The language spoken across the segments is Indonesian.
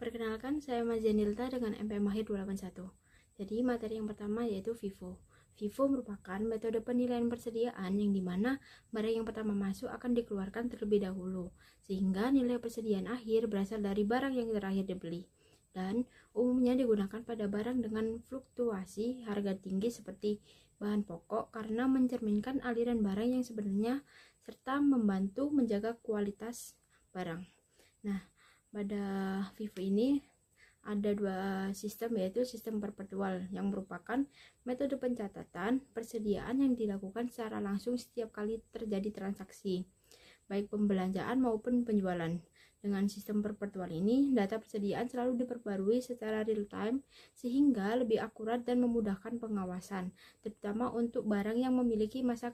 Perkenalkan, saya Mazenilta dengan MPM Mahir 281. Jadi, materi yang pertama yaitu FIFO. FIFO merupakan metode penilaian persediaan yang dimana barang yang pertama masuk akan dikeluarkan terlebih dahulu, sehingga nilai persediaan akhir berasal dari barang yang terakhir dibeli. Dan umumnya digunakan pada barang dengan fluktuasi harga tinggi seperti bahan pokok karena mencerminkan aliran barang yang sebenarnya serta membantu menjaga kualitas barang. Nah, pada FIFO ini ada dua sistem, yaitu sistem perpetual yang merupakan metode pencatatan persediaan yang dilakukan secara langsung setiap kali terjadi transaksi, baik pembelanjaan maupun penjualan. Dengan sistem perpetual ini, data persediaan selalu diperbarui secara real time sehingga lebih akurat dan memudahkan pengawasan, terutama untuk barang yang memiliki masa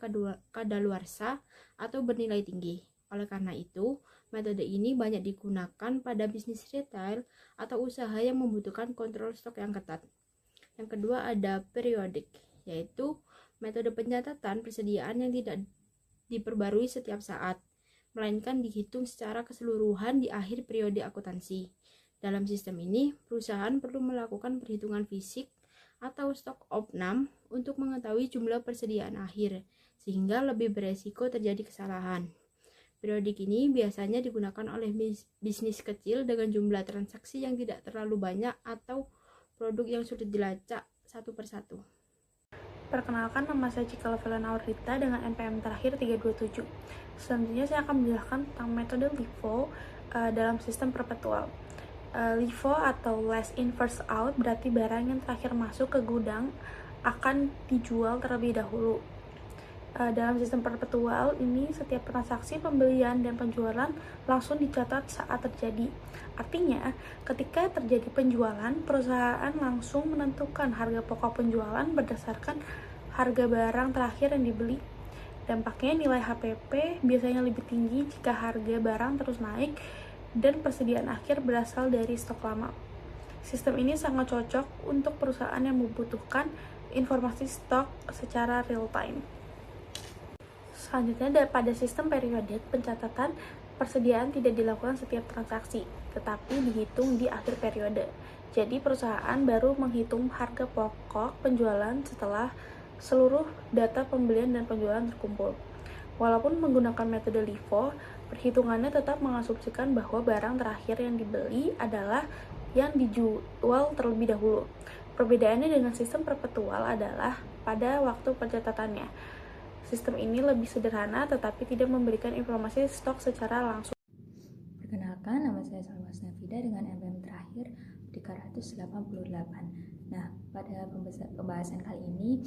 kadaluarsa atau bernilai tinggi. Oleh karena itu, metode ini banyak digunakan pada bisnis retail atau usaha yang membutuhkan kontrol stok yang ketat. Yang kedua ada periodik, yaitu metode pencatatan persediaan yang tidak diperbarui setiap saat, melainkan dihitung secara keseluruhan di akhir periode akuntansi. Dalam sistem ini, perusahaan perlu melakukan perhitungan fisik atau stok opnam untuk mengetahui jumlah persediaan akhir, sehingga lebih beresiko terjadi kesalahan. Periodik ini biasanya digunakan oleh bisnis kecil dengan jumlah transaksi yang tidak terlalu banyak atau produk yang sulit dilacak satu persatu. Perkenalkan, nama saya Cika Lovelana Aurita dengan NPM terakhir 327. Selanjutnya saya akan menjelaskan tentang metode LIFO dalam sistem perpetual. LIFO atau last in first out berarti barang yang terakhir masuk ke gudang akan dijual terlebih dahulu. Dalam sistem perpetual ini, setiap transaksi pembelian dan penjualan langsung dicatat saat terjadi. Artinya, ketika terjadi penjualan, perusahaan langsung menentukan harga pokok penjualan berdasarkan harga barang terakhir yang dibeli. Dampaknya, nilai HPP biasanya lebih tinggi jika harga barang terus naik dan persediaan akhir berasal dari stok lama. Sistem ini sangat cocok untuk perusahaan yang membutuhkan informasi stok secara real time. Selanjutnya, pada sistem periodik, pencatatan persediaan tidak dilakukan setiap transaksi, tetapi dihitung di akhir periode. Jadi, perusahaan baru menghitung harga pokok penjualan setelah seluruh data pembelian dan penjualan terkumpul. Walaupun menggunakan metode LIFO, perhitungannya tetap mengasumsikan bahwa barang terakhir yang dibeli adalah yang dijual terlebih dahulu. Perbedaannya dengan sistem perpetual adalah pada waktu pencatatannya. Sistem ini lebih sederhana tetapi tidak memberikan informasi stok secara langsung. Perkenalkan, nama saya Salwas Nafida dengan MPM terakhir 388. Nah, pada pembahasan kali ini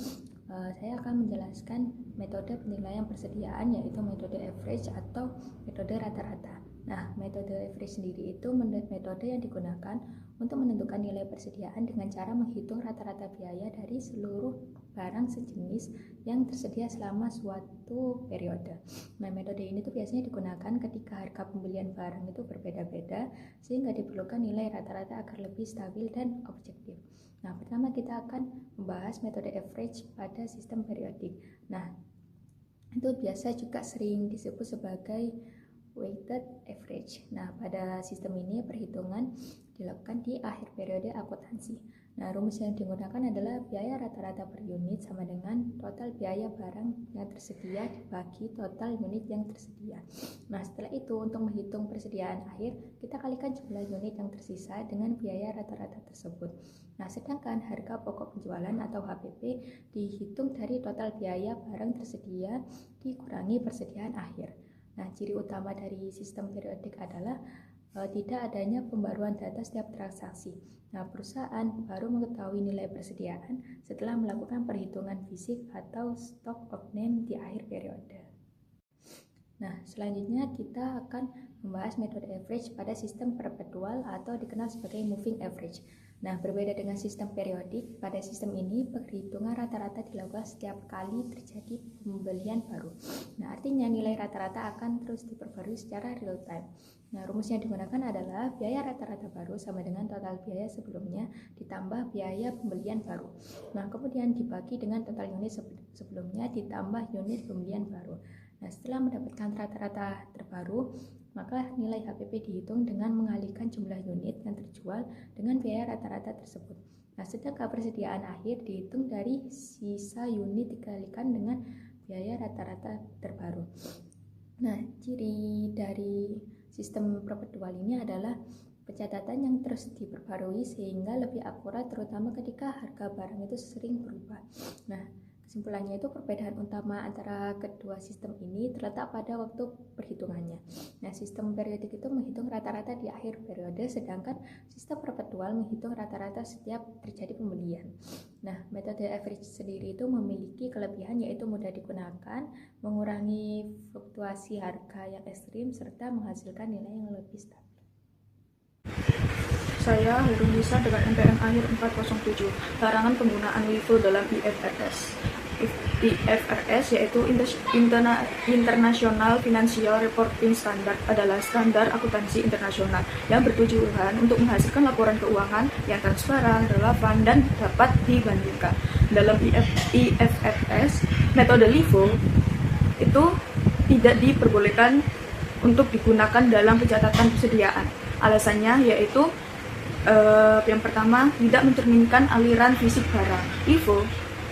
saya akan menjelaskan metode penilaian persediaan, yaitu metode average atau metode rata-rata. Nah, metode average sendiri itu metode yang digunakan untuk menentukan nilai persediaan dengan cara menghitung rata-rata biaya dari seluruh barang sejenis yang tersedia selama suatu periode. Nah, metode ini tuh biasanya digunakan ketika harga pembelian barang itu berbeda-beda, sehingga diperlukan nilai rata-rata agar lebih stabil dan objektif. Nah, pertama kita akan membahas metode average pada sistem periodik. Nah, itu biasa juga sering disebut sebagai weighted average. Nah, pada sistem ini perhitungan dilakukan di akhir periode akuntansi. Nah, rumus yang digunakan adalah biaya rata-rata per unit sama dengan total biaya barang yang tersedia dibagi total unit yang tersedia. Nah, setelah itu untuk menghitung persediaan akhir, kita kalikan jumlah unit yang tersisa dengan biaya rata-rata tersebut. Nah, sedangkan harga pokok penjualan atau HPP dihitung dari total biaya barang tersedia dikurangi persediaan akhir. Nah, ciri utama dari sistem periodik adalah tidak adanya pembaruan data setiap transaksi. Nah, perusahaan baru mengetahui nilai persediaan setelah melakukan perhitungan fisik atau stock of name di akhir periode. Nah, selanjutnya kita akan membahas metode average pada sistem perpetual atau dikenal sebagai moving average. Nah, berbeda dengan sistem periodik, pada sistem ini perhitungan rata-rata dilakukan setiap kali terjadi pembelian baru. Nah, artinya nilai rata-rata akan terus diperbarui secara real time. Nah, rumus yang digunakan adalah biaya rata-rata baru sama dengan total biaya sebelumnya ditambah biaya pembelian baru. Nah, kemudian dibagi dengan total unit sebelumnya ditambah unit pembelian baru. Nah, setelah mendapatkan rata-rata terbaru, maka nilai HPP dihitung dengan mengalihkan jumlah unit yang terjual dengan biaya rata-rata tersebut. Nah, sedangkan persediaan akhir dihitung dari sisa unit dikalikan dengan biaya rata-rata terbaru. Nah, ciri dari sistem perpetual ini adalah pencatatan yang terus diperbarui sehingga lebih akurat, terutama ketika harga barang itu sering berubah. Nah, kesimpulannya itu perbedaan utama antara kedua sistem ini terletak pada waktu perhitungannya. Nah, sistem periodik itu menghitung rata-rata di akhir periode, sedangkan sistem perpetual menghitung rata-rata setiap terjadi pembelian. Nah, metode average sendiri itu memiliki kelebihan yaitu mudah digunakan, mengurangi fluktuasi harga yang ekstrim, serta menghasilkan nilai yang lebih stabil. Saya Hirunisa dengan NPM akhir 407. Larangan penggunaan LIFO dalam IFRS. IFRS yaitu International Financial Reporting Standard adalah standar akuntansi internasional yang bertujuan untuk menghasilkan laporan keuangan yang transparan, relevan, dan dapat dibandingkan. Dalam IFRS, metode LIFO itu tidak diperbolehkan untuk digunakan dalam pencatatan persediaan. Alasannya yaitu yang pertama, tidak mencerminkan aliran fisik barang. LIFO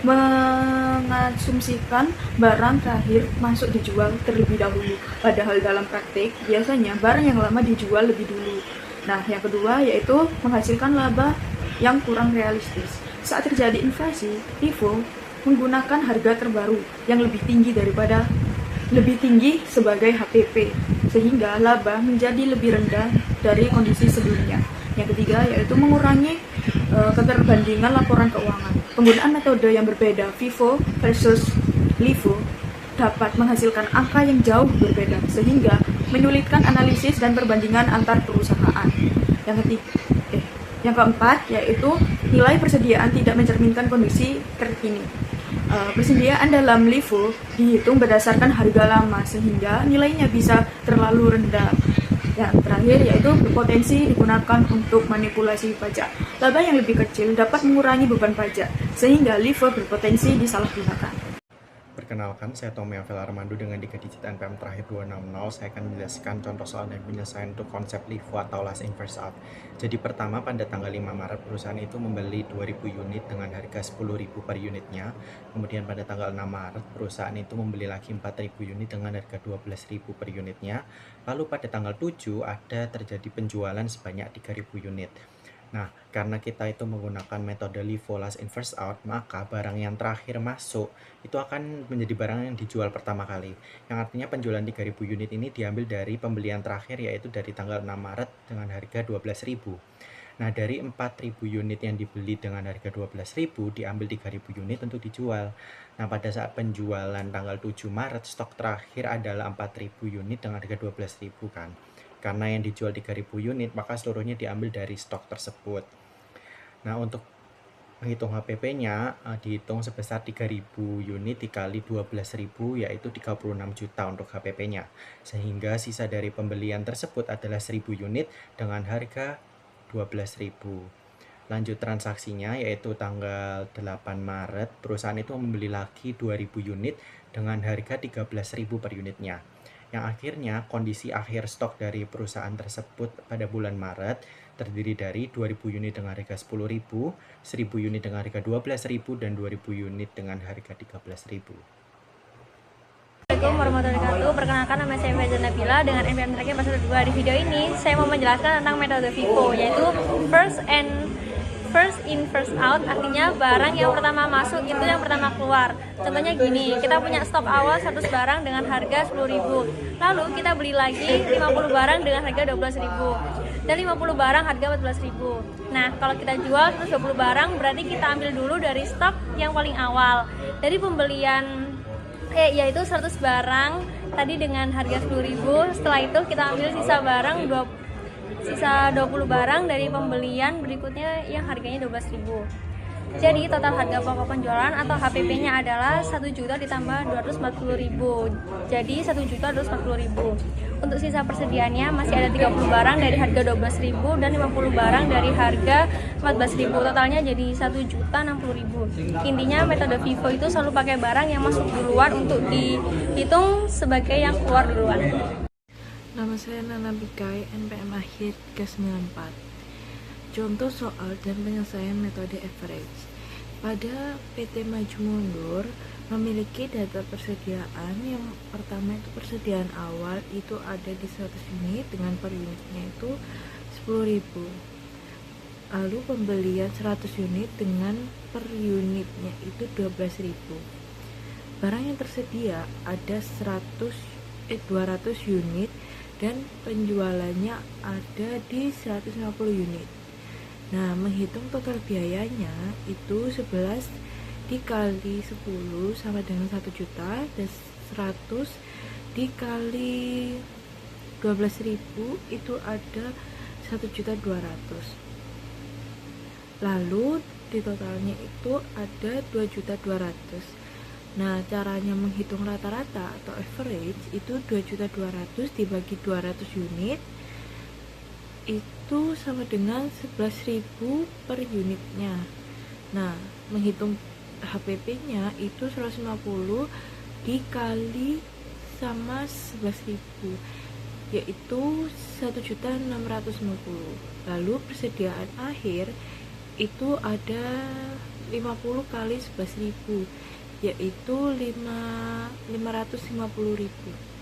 mengasumsikan barang terakhir masuk dijual terlebih dahulu, padahal dalam praktik biasanya barang yang lama dijual lebih dulu. Nah, yang kedua yaitu menghasilkan laba yang kurang realistis. Saat terjadi inflasi, LIFO menggunakan harga terbaru yang lebih tinggi sebagai HPP, sehingga laba menjadi lebih rendah dari kondisi sebelumnya. Yang ketiga yaitu mengurangi keterbandingan laporan keuangan. Penggunaan metode yang berbeda, FIFO versus LIFO, dapat menghasilkan angka yang jauh berbeda sehingga menyulitkan analisis dan perbandingan antar perusahaan. Yang keempat yaitu nilai persediaan tidak mencerminkan kondisi terkini. Persediaan dalam LIFO dihitung berdasarkan harga lama sehingga nilainya bisa terlalu rendah. Yang terakhir yaitu berpotensi digunakan untuk manipulasi pajak. Laba yang lebih kecil dapat mengurangi beban pajak sehingga LIFO berpotensi disalahgunakan. Perkenalkan, saya Tommy Avel Armando dengan Dika Digit NPM terakhir 260. Saya akan menjelaskan contoh soal dan penyelesaian untuk konsep LIFO atau last in first out. Jadi pertama, pada tanggal 5 Maret perusahaan itu membeli 2000 unit dengan harga 10.000 per unitnya. Kemudian pada tanggal 6 Maret perusahaan itu membeli lagi 4.000 unit dengan harga 12.000 per unitnya. Lalu pada tanggal 7 ada terjadi penjualan sebanyak 3.000 unit. Nah, karena kita itu menggunakan metode LIFO last in first out, maka barang yang terakhir masuk itu akan menjadi barang yang dijual pertama kali. Yang artinya penjualan 3.000 unit ini diambil dari pembelian terakhir yaitu dari tanggal 6 Maret dengan harga 12.000. Nah, dari 4.000 unit yang dibeli dengan harga 12.000 diambil 3.000 unit untuk dijual. Nah, pada saat penjualan tanggal 7 Maret stok terakhir adalah 4.000 unit dengan harga 12.000 kan. Karena yang dijual 3.000 unit, maka seluruhnya diambil dari stok tersebut. Nah, untuk menghitung HPP-nya, dihitung sebesar 3.000 unit dikali 12.000, yaitu 36 juta untuk HPP-nya. Sehingga sisa dari pembelian tersebut adalah 1.000 unit dengan harga 12.000. Lanjut transaksinya, yaitu tanggal 8 Maret, perusahaan itu membeli lagi 2.000 unit dengan harga 13.000 per unitnya. Yang akhirnya kondisi akhir stok dari perusahaan tersebut pada bulan Maret terdiri dari 2.000 unit dengan harga 10.000, 1.000 unit dengan harga 12.000, dan 2.000 unit dengan harga 13.000. Assalamualaikum warahmatullahi wabarakatuh. Perkenalkan, nama saya Faizal Nabila dengan NPM terakhir pasal 2. Di video ini saya mau menjelaskan tentang metode FIFO, yaitu first in first out, artinya barang yang pertama masuk itu yang pertama keluar. Contohnya gini, kita punya stok awal 100 barang dengan harga 10.000, lalu kita beli lagi 50 barang dengan harga 12.000 dan 50 barang harga 14.000. Nah, kalau kita jual 120 barang berarti kita ambil dulu dari stok yang paling awal. Dari pembelian yaitu 100 barang tadi dengan harga 10.000, setelah itu kita ambil sisa barang 20 barang dari pembelian berikutnya yang harganya 12.000. Jadi total harga pokok penjualan atau HPP-nya adalah 1 juta ditambah 240.000. Jadi 1.240.000. Untuk sisa persediaannya masih ada 30 barang dari harga 12.000 dan 50 barang dari harga 14.000. Totalnya jadi 1.060.000. Intinya metode FIFO itu selalu pakai barang yang masuk duluan untuk dihitung sebagai yang keluar duluan. Nama saya Nana Bikai, NPM akhir ke-94. Contoh soal dan penyelesaian metode average. Pada PT Maju Mundur memiliki data persediaan. Yang pertama itu persediaan awal itu ada di 100 unit dengan per unitnya itu 10.000. Lalu pembelian 100 unit dengan per unitnya itu 12.000. Barang yang tersedia ada 200 unit dan penjualannya ada di 150 unit. Nah, menghitung total biayanya itu 11 dikali 10 sama dengan 1 juta, dan 100 dikali 12.000 itu ada 1.200.000. Lalu di totalnya itu ada 2.200.000. Nah, caranya menghitung rata-rata atau average itu 2.200.000 dibagi 200 unit itu sama dengan 11.000 per unitnya. Nah, menghitung HPP-nya itu 150 dikali sama 11.000 yaitu 1.650. Lalu persediaan akhir itu ada 50 kali 11.000 yaitu 550.000.